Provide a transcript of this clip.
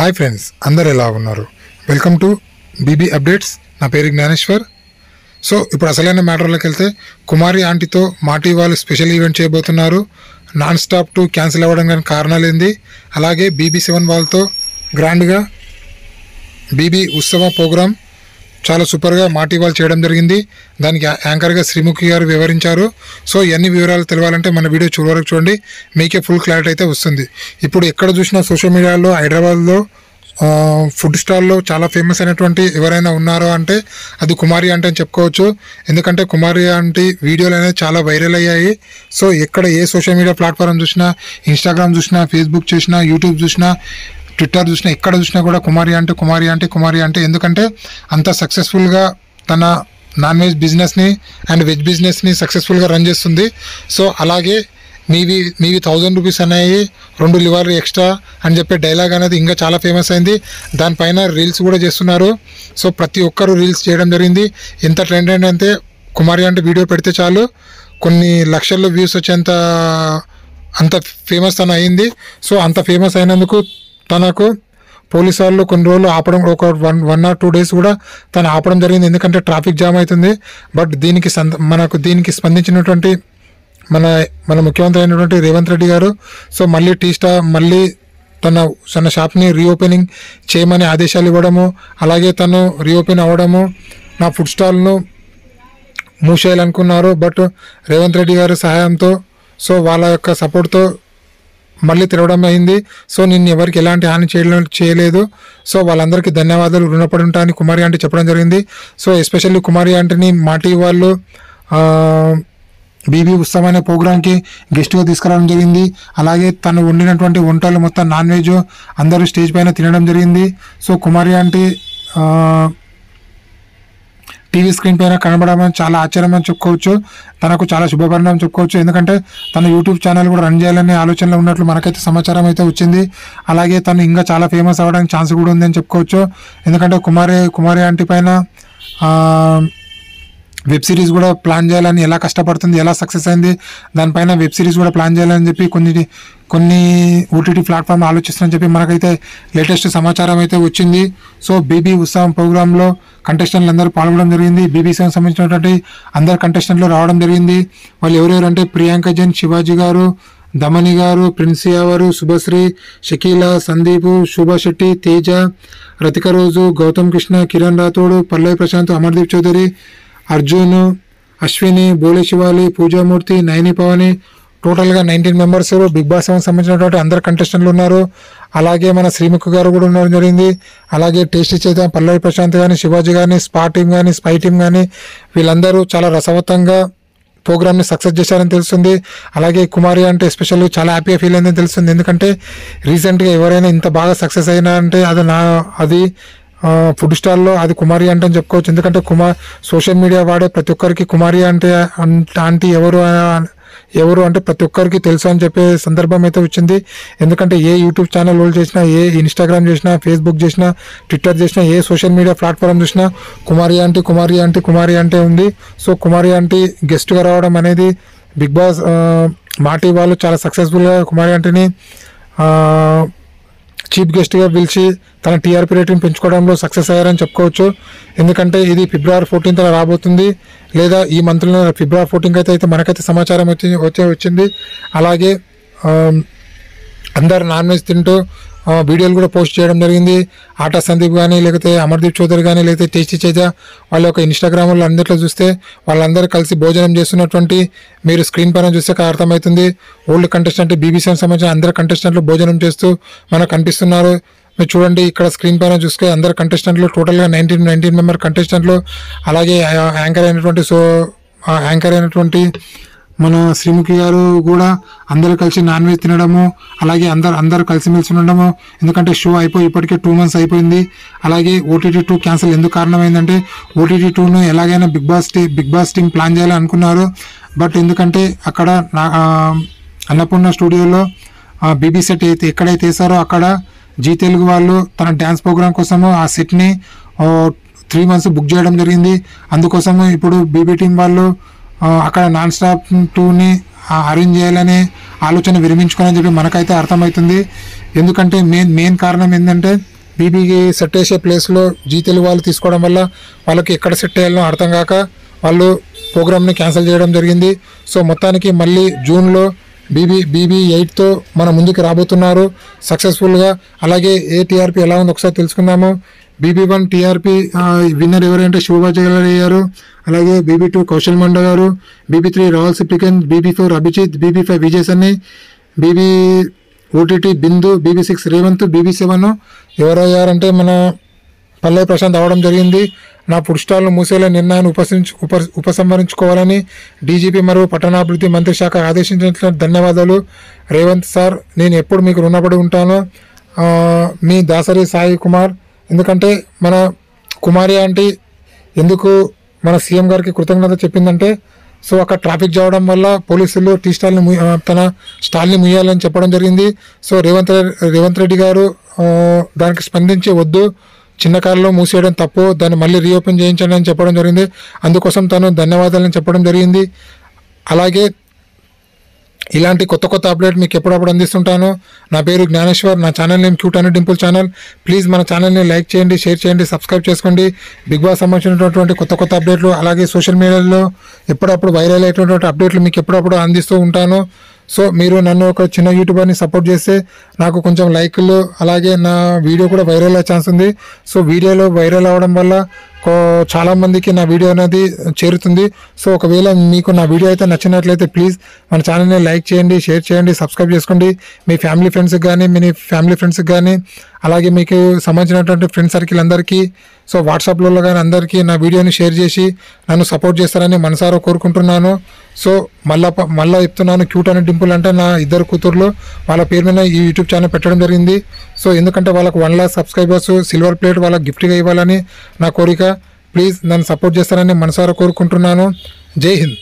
Hi friends, అందరు ఎలా ఉన్నారు? Welcome to BB updates. నా పేరు జ్ఞానేశ్వర్. సో ఇప్పుడు అసలైన మ్యాటర్లోకి వెళ్తే, కుమారి ఆంటీతో మాటీ వాళ్ళు స్పెషల్ ఈవెంట్ చేయబోతున్నారు. నాన్ స్టాప్ 2 క్యాన్సిల్ అవ్వడం కానీ కారణాలు ఏంది, అలాగే BB7 వాళ్ళతో గ్రాండ్గా బీబీ ఉత్సవ ప్రోగ్రామ్ చాలా సూపర్గా మాటీ వాళ్ళు చేయడం జరిగింది. దానికి యాంకర్గా శ్రీముఖి గారు వివరించారు. సో ఇవన్నీ వివరాలు తెలవాలంటే మన వీడియో చివరికి చూడండి, మీకే ఫుల్ క్లారిటీ అయితే వస్తుంది. ఇప్పుడు ఎక్కడ చూసినా సోషల్ మీడియాలో హైదరాబాద్లో ఫుడ్ స్టాల్లో చాలా ఫేమస్ అయినటువంటి ఎవరైనా ఉన్నారో అంటే అది కుమారి ఆంటీ అని చెప్పుకోవచ్చు. ఎందుకంటే కుమారి ఆంటీ వీడియోలు అనేది చాలా వైరల్ అయ్యాయి. సో ఎక్కడ ఏ సోషల్ మీడియా ప్లాట్ఫామ్ చూసినా, ఇన్స్టాగ్రామ్ చూసినా, ఫేస్బుక్ చూసినా, యూట్యూబ్ చూసినా, ట్విట్టర్ చూసినా, ఎక్కడ చూసినా కూడా కుమారి అంటే ఎందుకంటే అంత సక్సెస్ఫుల్గా తన నాన్ వెజ్ బిజినెస్ని అండ్ వెజ్ బిజినెస్ని సక్సెస్ఫుల్గా రన్ చేస్తుంది. సో అలాగే మీవి 1000 రూపీస్ అనేవి 2 లివర్లు ఎక్స్ట్రా అని చెప్పే డైలాగ్ అనేది ఇంకా చాలా ఫేమస్ అయింది. దానిపైన రీల్స్ కూడా చేస్తున్నారు. సో ప్రతి ఒక్కరు రీల్స్ చేయడం జరిగింది. ఎంత ట్రెండ్ అంటే కుమారి అంటే వీడియో పెడితే చాలు కొన్ని లక్షల్లో వ్యూస్ వచ్చేంత అంత ఫేమస్ తను అయింది. సో అంత ఫేమస్ అయినందుకు తనకు పోలీసు వాళ్ళు కొన్ని రోజులు ఆపడం, ఒక 1 or 2 days కూడా తను ఆపడం జరిగింది. ఎందుకంటే ట్రాఫిక్ జామ్ అవుతుంది. బట్ దీనికి స్పందించినటువంటి మన ముఖ్యమంత్రి అయినటువంటి రేవంత్ రెడ్డి గారు సో మళ్ళీ మళ్ళీ తన షాప్ని రీఓపెనింగ్ చేయమని ఆదేశాలు ఇవ్వడము, అలాగే తను రీఓపెన్ అవ్వడము, నా ఫుడ్ స్టాల్ను మూసేయాలనుకున్నారు. బట్ రేవంత్ రెడ్డి గారి సహాయంతో, సో వాళ్ళ యొక్క సపోర్ట్తో మళ్ళీ తెరవడం అయింది. సో నిన్ను ఎవరికి ఎలాంటి హాని చేయలేదు. సో వాళ్ళందరికీ ధన్యవాదాలు, రుణపడి ఉంటాయని కుమారి ఆంటీ చెప్పడం జరిగింది. సో ఎస్పెషల్లీ కుమారి ఆంటీని మాటీ వాళ్ళు బీబీ ఉత్సవం అనే ప్రోగ్రామ్కి గెస్ట్గా తీసుకురావడం జరిగింది. అలాగే తను వండినటువంటి వంటలు మొత్తం నాన్ వెజ్ అందరూ స్టేజ్ పైన తినడం జరిగింది. సో కుమారి ఆంటీ టీవీ స్క్రీన్ పైన కనబడమని చాలా ఆశ్చర్యం అని చెప్పుకోవచ్చు. తనకు చాలా శుభపరిణామం చెప్పుకోవచ్చు. ఎందుకంటే తన యూట్యూబ్ ఛానల్ కూడా రన్ చేయాలనే ఆలోచనలో ఉన్నట్లు మనకైతే సమాచారం అయితే వచ్చింది. అలాగే తను ఇంకా చాలా ఫేమస్ అవ్వడానికి ఛాన్స్ కూడా ఉందని చెప్పుకోవచ్చు. ఎందుకంటే కుమారి ఆంటీ పైన వెబ్ సిరీస్ కూడా ప్లాన్ చేయాలని, ఎలా కష్టపడుతుంది, ఎలా సక్సెస్ అయింది, దానిపైన వెబ్ సిరీస్ కూడా ప్లాన్ చేయాలని చెప్పి కొన్ని ఓటీటీ ప్లాట్ఫామ్ ఆలోచిస్తుందని చెప్పి మనకైతే లేటెస్ట్ సమాచారం అయితే వచ్చింది. సో బీబీ ఉత్సవం ప్రోగ్రాంలో కంటెస్టెంట్లు అందరూ పాల్గొనడం జరిగింది. BB7 సంబంధించినటువంటి అందరు కంటెస్టెంట్లు రావడం జరిగింది. వాళ్ళు ఎవరెవరు అంటే ప్రియాంక జైన్, శివాజీ గారు, దమని గారు, ప్రిన్సియా గారు, శుభశ్రీ, షకీలా, సందీప్, శోభా శెట్టి, తేజ, రతిక రోజు, గౌతమ్ కృష్ణ, కిరణ్ రాథోడ్, పల్లవి ప్రశాంత్, అమర్దీప్ చౌదరి, అర్జున్, అశ్విని, బోలే శివాలి, పూజామూర్తి, నయని పవని, టోటల్గా 19 మెంబర్స్ బిగ్ బాస్ 7 సంబంధించినటువంటి అందరు కంటెస్టెంట్లు ఉన్నారు. అలాగే మన శ్రీముఖి గారు కూడా ఉండడం జరిగింది. అలాగే టేస్టీ చేత పల్లవి ప్రశాంత్ కానీ, శివాజీ కానీ, స్పై టీం కానీ వీళ్ళందరూ చాలా రసవత్తంగా ప్రోగ్రామ్ని సక్సెస్ చేశారని తెలుస్తుంది. అలాగే కుమారి అంటే ఎస్పెషల్లీ చాలా హ్యాపీగా ఫీల్ అయిందని తెలుస్తుంది. ఎందుకంటే రీసెంట్గా ఎవరైనా ఇంత బాగా సక్సెస్ అయినా అంటే అది ఫుడ్ స్టాల్లో అది కుమారి అంటే అని చెప్పుకోవచ్చు. ఎందుకంటే సోషల్ మీడియా వాడే ప్రతి ఒక్కరికి కుమారి అంటే ఆంటీ ఎవరు అంటే ప్రతి ఒక్కరికి తెలుసు అని చెప్పే సందర్భం అయితే వచ్చింది. ఎందుకంటే ఏ యూట్యూబ్ ఛానల్ హోల్డ్ చేసినా, ఏ ఇన్స్టాగ్రామ్ చేసినా, ఫేస్బుక్ చేసినా, ట్విట్టర్ చేసినా, ఏ సోషల్ మీడియా ప్లాట్ఫామ్ చూసినా కుమారి ఆంటీ ఉంది. సో కుమారి ఆంటీ గెస్ట్గా రావడం అనేది బిగ్ బాస్ మాటీ వాళ్ళు చాలా సక్సెస్ఫుల్గా కుమారి ఆంటీని చీఫ్ గెస్ట్గా పిలిచి తన టీఆర్పీ రేటింగ్ పెంచుకోవడంలో సక్సెస్ అయ్యారని చెప్పుకోవచ్చు. ఎందుకంటే ఇది February 14th రాబోతుంది, లేదా ఈ మంత్లో February 14th అయితే మనకైతే సమాచారం వచ్చింది. అలాగే అందరు నాన్ వెజ్ తింటూ వీడియోలు కూడా పోస్ట్ చేయడం జరిగింది. ఆటా సందీప్ కానీ, లేకపోతే అమర్దీప్ చౌదరి కానీ, లేకపోతే టేస్టీ చేజ వాళ్ళ యొక్క ఇన్స్టాగ్రామ్లో అందరిలో చూస్తే వాళ్ళందరూ కలిసి భోజనం చేస్తున్నటువంటి మీరు స్క్రీన్ పైన చూస్తే అర్థమవుతుంది. ఓల్డ్ కంటెస్టెంట్ BB7 సంబంధించిన అందరు కంటెస్టెంట్లు భోజనం చేస్తూ మనకు కనిపిస్తున్నారు. మీరు చూడండి, ఇక్కడ స్క్రీన్ పైన చూస్తే అందరు కంటెస్టెంట్లు టోటల్గా 19 మెంబర్ కంటెస్టెంట్లు. అలాగే యాంకర్ అయినటువంటి మన శ్రీముఖి గారు కూడా అందరూ కలిసి నాన్ వెజ్ తినడము, అలాగే అందరూ కలిసిమెలిసి ఉండడము. ఎందుకంటే షో అయిపోయి ఇప్పటికే 2 months అయిపోయింది. అలాగే OTT 2 క్యాన్సిల్ ఎందుకు కారణమైందంటే OTT 2ను ఎలాగైనా బిగ్ బాస్ టీం ప్లాన్ చేయాలని అనుకున్నారు. బట్ ఎందుకంటే అక్కడ అన్నపూర్ణ స్టూడియోలో బీబీ సెట్ ఎక్కడైతే వేసారో అక్కడ జీ తెలుగు వాళ్ళు తన డ్యాన్స్ ప్రోగ్రామ్ కోసము ఆ సెట్ని 3 months బుక్ చేయడం జరిగింది. అందుకోసము ఇప్పుడు బీబీ టీం వాళ్ళు అక్కడ నాన్ స్టాప్ 2ని అరేంజ్ చేయాలనే ఆలోచన విరమించుకోవాలని చెప్పి మనకైతే అర్థమవుతుంది. ఎందుకంటే మెయిన్ కారణం ఏంటంటే బీబీకి సెట్ చేసే ప్లేస్లో జీ తెలుగు వాళ్ళు తీసుకోవడం వల్ల వాళ్ళకి ఎక్కడ సెట్ చేయాలో అర్థం కాక వాళ్ళు ప్రోగ్రామ్ని క్యాన్సిల్ చేయడం జరిగింది. సో మొత్తానికి మళ్ళీ జూన్లో బీబీ 8తో మన ముందుకు రాబోతున్నారు సక్సెస్ఫుల్గా. అలాగే ఏ టీఆర్పీ ఎలా ఉందో ఒకసారి తెలుసుకుందాము. BB1 టీఆర్పీ విన్నర్ ఎవరంటే శివబాజీ గారు అయ్యారు. అలాగే BB2 Kaushal Manda garu, BB3 Rahul Sipligunj, BB4 Abhijeet, BB5 Vijay Sunny, BB OTT Bindu, BB6 Revanth, BB7 ఎవరయ్యారంటే మన పల్లె ప్రశాంత్ అవడం జరిగింది. నా ఫుడ్ స్టాల్ను మూసేలా నిర్ణయాన్ని ఉపసంహరించుకోవాలని డీజీపీ మరియు పట్టణాభివృద్ధి మంత్రి శాఖ ఆదేశించిన ధన్యవాదాలు రేవంత్ సార్. నేను ఎప్పుడు మీకు రుణపడి ఉంటాను. మీ దాసరి సాయి కుమార్. ఎందుకంటే మన కుమారి ఆంటీ ఎందుకు మన సీఎం గారికి కృతజ్ఞత చెప్పిందంటే, సో అక్కడ ట్రాఫిక్ జావడం వల్ల పోలీసులు టీ స్టాల్ని తన స్టాల్ని ముయ్యాలని చెప్పడం జరిగింది. సో రేవంత్ రెడ్డి గారు దానికి స్పందించి వద్దు, చిన్న కారులో మూసేయడం తప్పు, దాన్ని మళ్ళీ రీఓపెన్ చేయించండి అని చెప్పడం జరిగింది. అందుకోసం తను ధన్యవాదాలని చెప్పడం జరిగింది. అలాగే ఇలాంటి కొత్త అప్డేట్ మీకు ఎప్పుడప్పుడు అందిస్తుంటాను. నా పేరు జ్ఞానేశ్వర్. నా channel name cute and Dimple channel. Please మన ఛానల్ని లైక్ చేయండి, షేర్ చేయండి, సబ్స్క్రైబ్ చేసుకోండి. బిగ్ బాస్ సంబంధించినటువంటి కొత్త అప్డేట్లు అలాగే సోషల్ మీడియాలో ఎప్పుడప్పుడు వైరల్ అయ్యేటువంటి అప్డేట్లు మీకు ఎప్పుడప్పుడు అందిస్తూ ఉంటాను. సో మీరు నన్ను ఒక చిన్న యూట్యూబర్ని సపోర్ట్ చేస్తే నాకు కొంచెం లైక్లు అలాగే నా వీడియో కూడా వైరల్ అయ్యే ఛాన్స్ ఉంది. సో వీడియోలో వైరల్ అవ్వడం వల్ల చాలామందికి నా వీడియో అనేది చేరుతుంది. సో ఒకవేళ మీకు నా వీడియో అయితే నచ్చినట్లయితే ప్లీజ్ మన ఛానల్ని లైక్ చేయండి, షేర్ చేయండి, సబ్స్క్రైబ్ చేసుకోండి. మీ ఫ్యామిలీ ఫ్రెండ్స్కి కానీ అలాగే మీకు సంబంధించినటువంటి ఫ్రెండ్ సర్కిల్ అందరికీ, సో వాట్సాప్లో కానీ అందరికీ నా వీడియోని షేర్ చేసి నన్ను సపోర్ట్ చేస్తారని మనసారా కోరుకుంటున్నాను. సో మళ్ళీ చెప్తున్నాను, క్యూట్ అండ్ డింపుల్ అంటే నా ఇద్దరు కూతుర్లు, వాళ్ళ పేరు మీద ఈ యూట్యూబ్ ఛానల్ పెట్టడం జరిగింది. సో ఎందుకంటే వాళ్ళకు 1 lakh సబ్స్క్రైబర్స్ సిల్వర్ ప్లేట్ వాళ్ళకి గిఫ్ట్గా ఇవ్వాలని నా కోరిక. ప్లీజ్ నన్ను సపోర్ట్ చేస్తారని మనసారా కోరుకుంటున్నాను. జై హింద్.